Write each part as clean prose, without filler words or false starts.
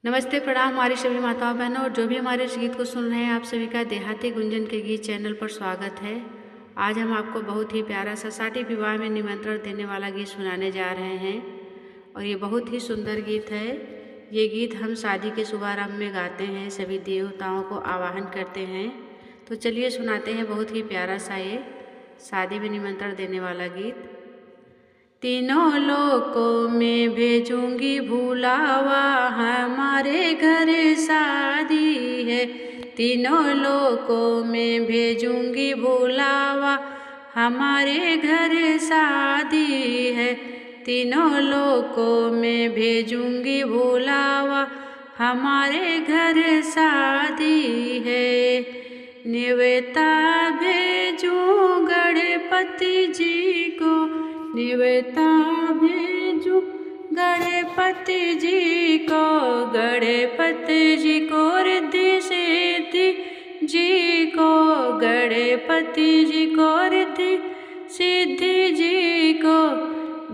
नमस्ते, प्रणाम हमारी सभी माताओं बहनों और जो भी हमारे इस गीत को सुन रहे हैं, आप सभी का देहाती गुंजन के गीत चैनल पर स्वागत है। आज हम आपको बहुत ही प्यारा सा शादी विवाह में निमंत्रण देने वाला गीत सुनाने जा रहे हैं और ये बहुत ही सुंदर गीत है। ये गीत हम शादी के शुभारंभ में गाते हैं, सभी देवताओं को आवाहन करते हैं। तो चलिए सुनाते हैं बहुत ही प्यारा सा ये शादी में निमंत्रण देने वाला गीत। तीनों लोकों में भेजूंगी बुलावा, हमारे घर शादी है। तीनों लोकों में भेजूंगी बुलावा, हमारे घर शादी है। तीनों लोकों में भेजूंगी बुलावा, हमारे घर शादी है। निवेता भेजूं गणपति जी को, निवेता भेजूं गणपति जी को, गणपति जी को रिद्धि सिद्धि जी को, गणपति जी को रिद्धि सिद्धि जी को।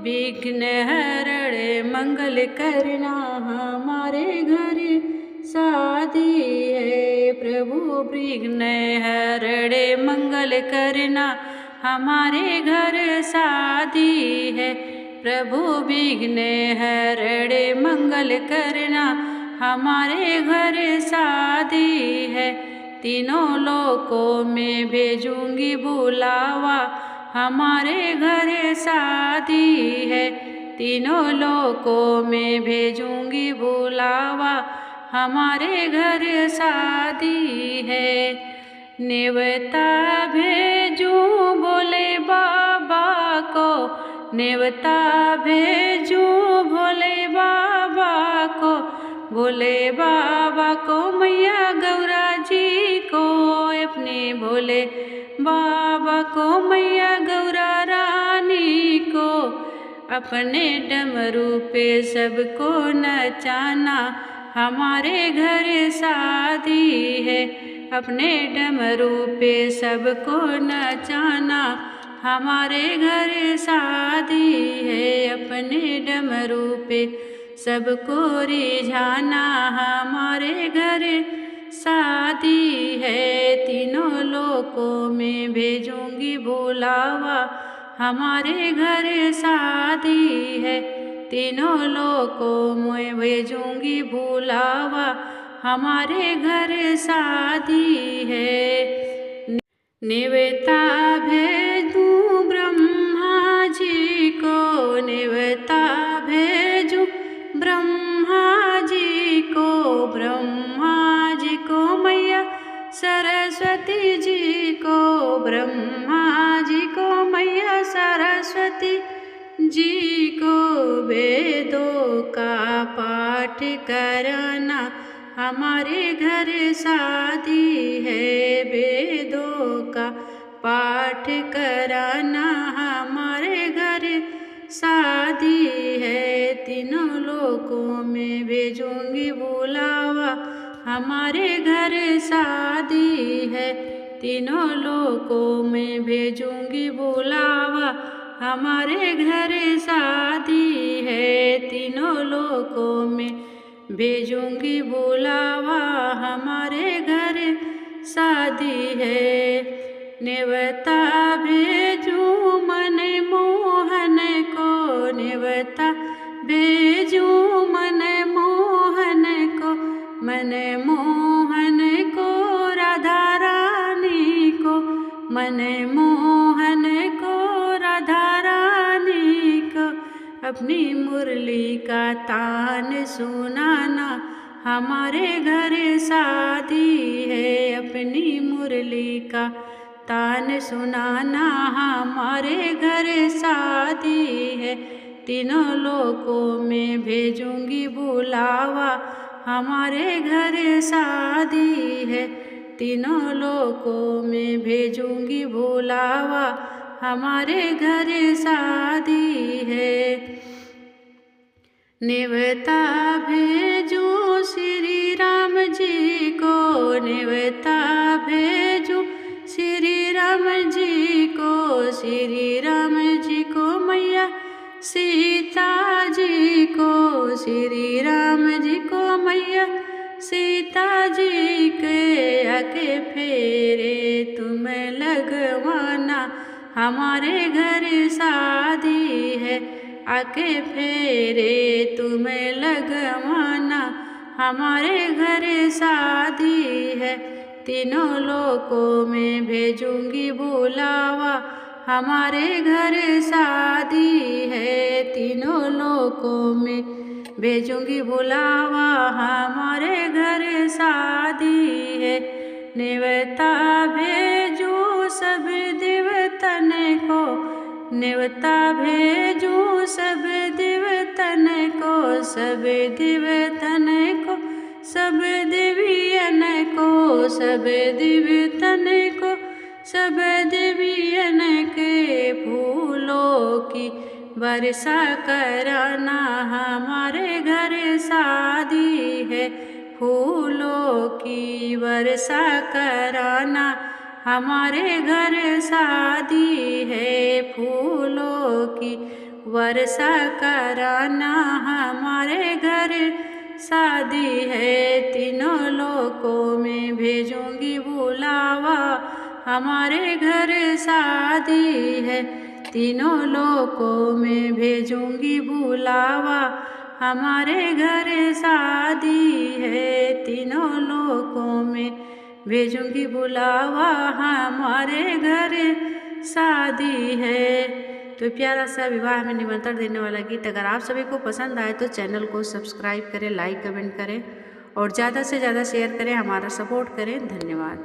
विघ्न हरण मंगल करना, हमारे घर शादी है। प्रभु विघ्न हरण मंगल करना, हमारे घर शादी है। प्रभु विघ्न हरण मंगल करना, हमारे घर शादी है। तीनों लोकों में भेजूंगी बुलावा, हमारे घर शादी है। तीनों लोकों में भेजूंगी बुलावा, हमारे घर शादी है। नेवता भेजूं भोले बाबा को, नेवता भेजूं भोले बाबा को, भोले बाबा को, मैया गौरा जी को, अपने भोले बाबा को, मैया गौरा रानी को। अपने डमरू पे सबको नचाना, हमारे घर शादी है। अपने डमरू पे सबको नचाना, हमारे घर शादी है। अपने डमरू पे सबको रिझाना, हमारे घर शादी है। तीनों लोकों में भेजूंगी बुलावा, हमारे घर शादी है। तीनों लोकों में भेजूंगी बुलावा, हमारे घर शादी है। निवेता भेजूं ब्रह्मा जी को, निवेता भेजूं ब्रह्मा जी को, ब्रह्मा जी को, मैया सरस्वती जी को, ब्रह्मा जी को, मैया सरस्वती जी को। वेदों का पाठ कराना, हमारे घर शादी है। वेदों का पाठ कराना, हमारे घर शादी है। तीनों लोकों में भेजूंगी बुलावा, हमारे घर शादी है। तीनों लोकों में भेजूंगी बुलावा, हमारे घर शादी है। तीनों लोकों में भेजूंगी बुलावा, हमारे घर शादी है। नेवता भेजूं मन मोहन को, नेवता भेजूं मन मोहन को, मन मोहन को, राधा रानी को, मन मोहन को, राधा रानी को। अपनी मुरली का तान सुनाना, हमारे घर शादी है। अपनी मुरली का तान सुनाना, हमारे घर शादी है। तीनों लोकों में भेजूंगी बुलावा, हमारे घर शादी है। तीनों लोकों में भेजूंगी बुलावा, हमारे घर शादी है। नेवता भेजूं श्री राम जी को, नेवता भेजूं श्री राम जी को, श्री राम जी को, मैया सीता जी को, श्री राम जी को, मैया के फेरे तुम लगवाना, हमारे घर शादी है। आके फेरे तुम लगवाना, हमारे घर शादी है। तीनों लोकों में भेजूंगी बुलावा, हमारे घर शादी है। तीनों लोकों में भेजूंगी बुलावा, हमारे घर शादी है। नेवता भेजूं सब देवतन को, नेवता भेजूं सब देवतन को, सब देवतन को, सब देवियन को, सब देवतन को, सब देवियन के फूलों की वर्षा कराना, हमारे घर शादी है। फूलों की वर्षा कराना, हमारे घर शादी है। फूलों की वर्षा कराना, हमारे घर शादी है। तीनों लोकों में भेजूंगी बुलावा, हमारे घर शादी है। तीनों लोकों में भेजूंगी बुलावा, हमारे घर शादी है। तीनों लोकों में भेजूंगी बुलावा, हमारे घर शादी है। तो प्यारा सा विवाह में निमंत्रण देने वाला गीत अगर आप सभी को पसंद आए तो चैनल को सब्सक्राइब करें, लाइक कमेंट करें और ज़्यादा से ज़्यादा शेयर करें, हमारा सपोर्ट करें। धन्यवाद।